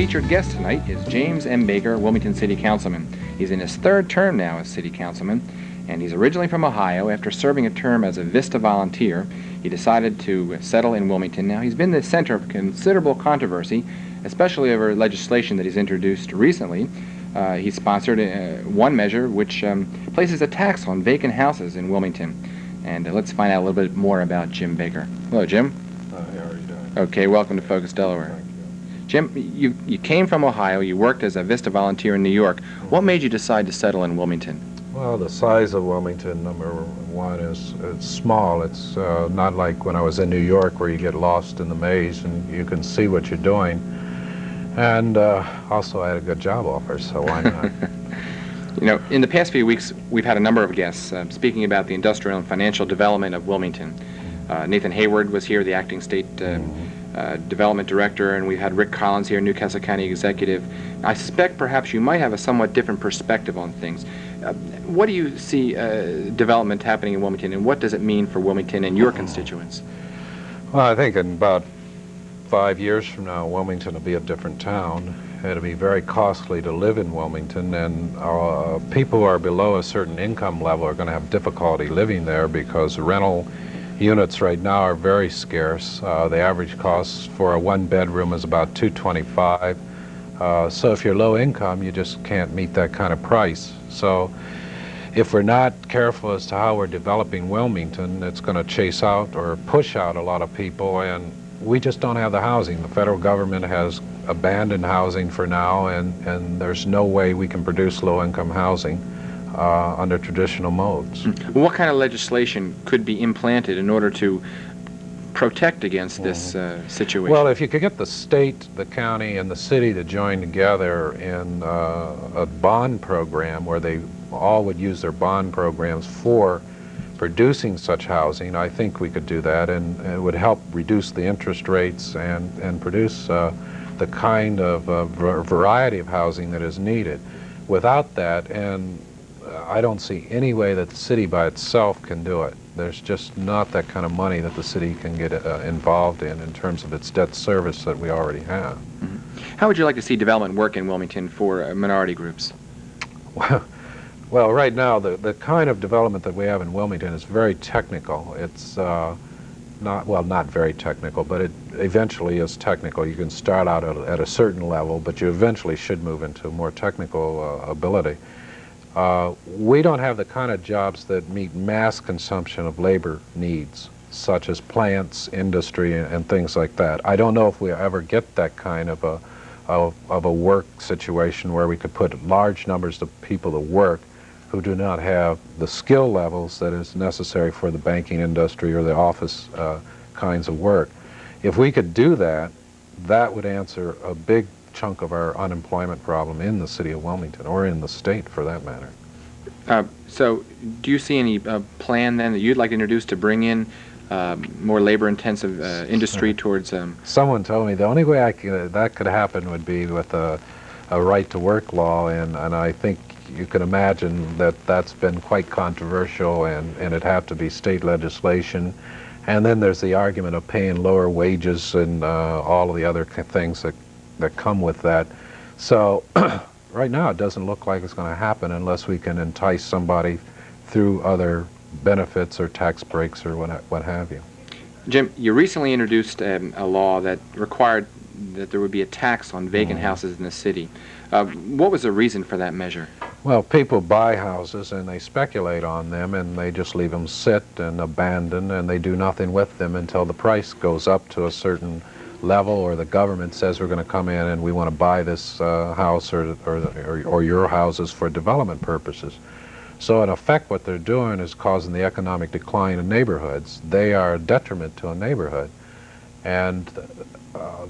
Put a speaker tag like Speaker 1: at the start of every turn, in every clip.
Speaker 1: featured guest tonight is James M. Baker, Wilmington City Councilman. He's in his third term now as City Councilman, and he's originally from Ohio. After serving a term as a VISTA volunteer, he decided to settle in Wilmington. Now, he's been the center of considerable controversy, especially over legislation that he's introduced recently. He sponsored one measure which places a tax on vacant houses in Wilmington. And let's find out a little bit more about Jim Baker. Hello, Jim.
Speaker 2: How are you doing?
Speaker 1: Okay, welcome to Focus, Delaware.
Speaker 2: Thank you.
Speaker 1: Jim, you came from Ohio. You worked as a VISTA volunteer in New York. What made you decide to settle in Wilmington?
Speaker 2: Well, the size of Wilmington, number one, is it's small. It's not like when I was in New York where you get lost in the maze and you can see what you're doing. And also I had a good job offer, so why not?
Speaker 1: You know, in the past few weeks, we've had a number of guests speaking about the industrial and financial development of Wilmington. Nathan Hayward was here, the acting state development director, and we've had Rick Collins here, Newcastle County executive. I suspect perhaps you might have a somewhat different perspective on things. What do you see development happening in Wilmington, and what does it mean for Wilmington and your constituents?
Speaker 2: Well, I think in about 5 years from now, Wilmington will be a different town. It'll be very costly to live in Wilmington, and people who are below a certain income level are going to have difficulty living there because rental units right now are very scarce. The average cost for a one-bedroom is about $225. So if you're low income, you just can't meet that kind of price. So if we're not careful as to how we're developing Wilmington, it's going to chase out or push out a lot of people, and we just don't have the housing. The federal government has abandoned housing for now, and there's no way we can produce low-income housing under traditional modes.
Speaker 1: What kind of legislation could be implanted in order to protect against this situation?
Speaker 2: Well, if you could get the state, the county, and the city to join together in a bond program where they all would use their bond programs for producing such housing, I think we could do that, and it would help reduce the interest rates and produce the kind of variety of housing that is needed. Without that, and I don't see any way that the city by itself can do it. There's just not that kind of money that the city can get involved in terms of its debt service that we already have.
Speaker 1: Mm-hmm. How would you like to see development work in Wilmington for minority groups?
Speaker 2: Well, right now, the kind of development that we have in Wilmington is very technical. It's not very technical, but it eventually is technical. You can start out at a certain level, but you eventually should move into more technical ability. We don't have the kind of jobs that meet mass consumption of labor needs, such as plants, industry, and things like that. I don't know if we ever get that kind of a work situation where we could put large numbers of people to work who do not have the skill levels that is necessary for the banking industry or the office kinds of work. If we could do that, that would answer a big chunk of our unemployment problem in the city of Wilmington, or in the state for that matter.
Speaker 1: So do you see any plan then that you'd like to introduce to bring in more labor-intensive industry towards...
Speaker 2: Someone told me the only way that could happen would be with a right-to-work law, and I think you can imagine that that's been quite controversial, and it'd have to be state legislation. And then there's the argument of paying lower wages and all of the other things that come with that. So right now it doesn't look like it's going to happen unless we can entice somebody through other benefits or tax breaks or what have you.
Speaker 1: Jim, you recently introduced a law that required that there would be a tax on vacant houses in the city. What was the reason for that measure?
Speaker 2: Well, people buy houses and they speculate on them, and they just leave them sit and abandon, and they do nothing with them until the price goes up to a certain level, or the government says we're going to come in and we want to buy this house or your houses for development purposes. So in effect what they're doing is causing the economic decline in neighborhoods. They are a detriment to a neighborhood. And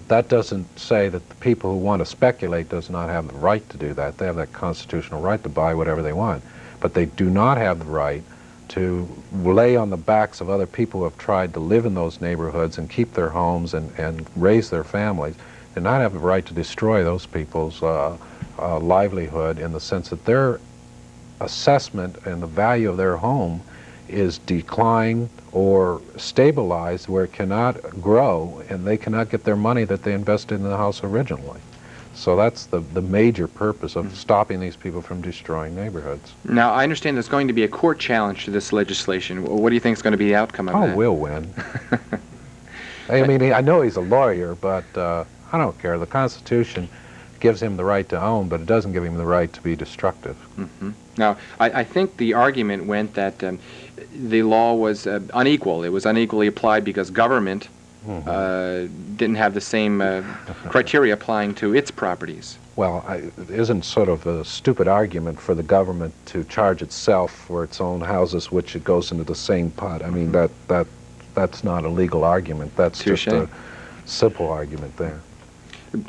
Speaker 2: that doesn't say that the people who want to speculate does not have the right to do that. They have that constitutional right to buy whatever they want. But they do not have the right to lay on the backs of other people who have tried to live in those neighborhoods and keep their homes and raise their families. They do not have the right to destroy those people's livelihood, in the sense that their assessment and the value of their home is declined or stabilized where it cannot grow, and they cannot get their money that they invested in the house originally. So that's the major purpose of stopping these people from destroying neighborhoods.
Speaker 1: Now, I understand there's going to be a court challenge to this legislation. What do you think is going to be the outcome of that?
Speaker 2: Oh, we'll win. I mean, I know he's a lawyer, but I don't care. The Constitution gives him the right to own, but it doesn't give him the right to be destructive.
Speaker 1: Mm-hmm. Now, I think the argument went that the law was unequal. It was unequally applied because government didn't have the same criteria applying to its properties.
Speaker 2: Well, it isn't sort of a stupid argument for the government to charge itself for its own houses, which it goes into the same pot. I mean, that's not a legal argument. That's
Speaker 1: Touché.
Speaker 2: just a simple argument there.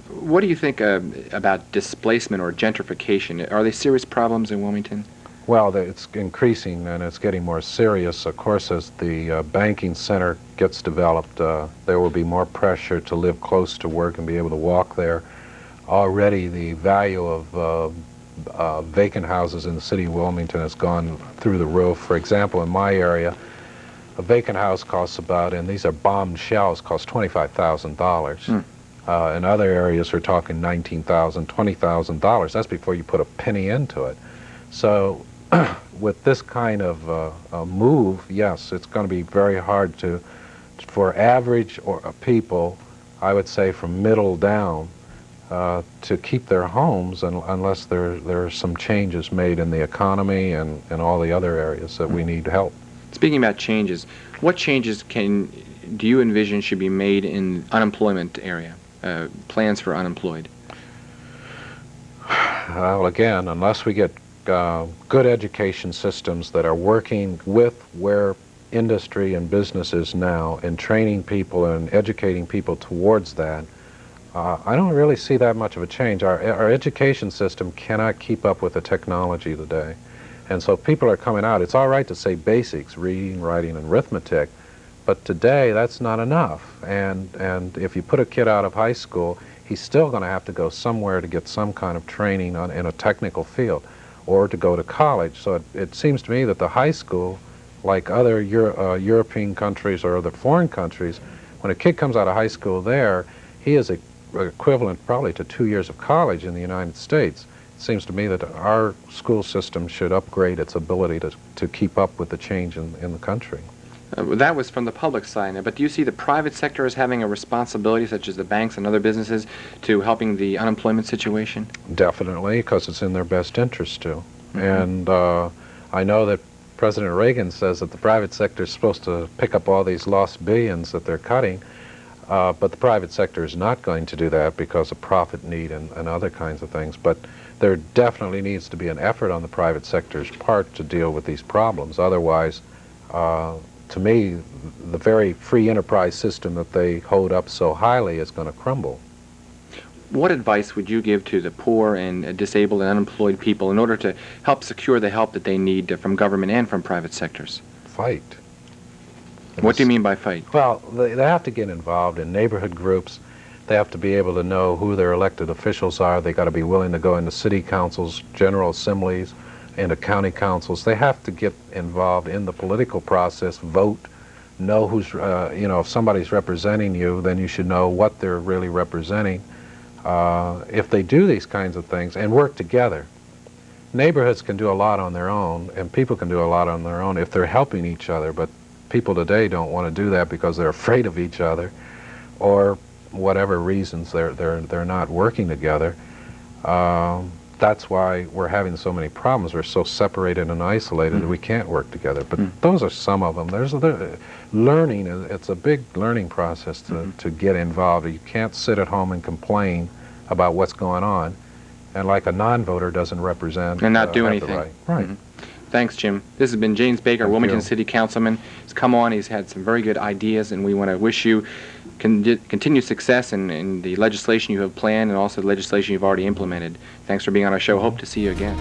Speaker 1: What do you think about displacement or gentrification? Are they serious problems in Wilmington?
Speaker 2: Well, it's increasing and it's getting more serious. Of course, as the banking center gets developed, there will be more pressure to live close to work and be able to walk there. Already the value of vacant houses in the city of Wilmington has gone through the roof. For example, in my area, a vacant house costs about, and these are bombed shells, cost $25,000. In other areas, we're talking $19,000, $20,000. That's before you put a penny into it. So with this kind of move, yes, it's going to be very hard for average people, I would say from middle down, to keep their homes unless there are some changes made in the economy and all the other areas that we need help.
Speaker 1: Speaking about changes, what changes do you envision should be made in unemployment area? Plans for unemployed?
Speaker 2: Well, again, unless we get good education systems that are working with where industry and business is now and training people and educating people towards that, I don't really see that much of a change. Our education system cannot keep up with the technology today. And so people are coming out. It's all right to say basics, reading, writing, and arithmetic, but today that's not enough. And if you put a kid out of high school, he's still going to have to go somewhere to get some kind of training in a technical field or to go to college. So it seems to me that the high school, like other European countries or other foreign countries, when a kid comes out of high school there, he is equivalent probably to 2 years of college in the United States. It seems to me that our school system should upgrade its ability to keep up with the change in the country.
Speaker 1: That was from the public side, but do you see the private sector as having a responsibility, such as the banks and other businesses, to helping the unemployment situation?
Speaker 2: Definitely, because it's in their best interest to. And I know that President Reagan says that the private sector is supposed to pick up all these lost billions that they're cutting, but the private sector is not going to do that because of profit need and other kinds of things. But there definitely needs to be an effort on the private sector's part to deal with these problems. Otherwise, to me, the very free enterprise system that they hold up so highly is going to crumble.
Speaker 1: What advice would you give to the poor and disabled and unemployed people in order to help secure the help that they need from government and from private sectors?
Speaker 2: Fight.
Speaker 1: What do you mean by fight?
Speaker 2: Well, they have to get involved in neighborhood groups. They have to be able to know who their elected officials are. They got to be willing to go into city councils, general assemblies, into county councils. They have to get involved in the political process, vote, know who's, if somebody's representing you, then you should know what they're really representing. If they do these kinds of things and work together, neighborhoods can do a lot on their own, and people can do a lot on their own if they're helping each other, but people today don't want to do that because they're afraid of each other or whatever reasons they're not working together. That's why we're having so many problems. We're so separated and isolated that we can't work together. But those are some of them. There's learning. It's a big learning process to get involved. You can't sit at home and complain about what's going on, and like a non-voter doesn't represent
Speaker 1: and not do anything.
Speaker 2: Right.
Speaker 1: Thanks, Jim. This has been James Baker,
Speaker 2: Thank
Speaker 1: Wilmington
Speaker 2: you.
Speaker 1: City Councilman. He's come on. He's had some very good ideas, and we want to wish you continued success in the legislation you have planned and also the legislation you've already implemented. Thanks for being on our show. Hope to see you again.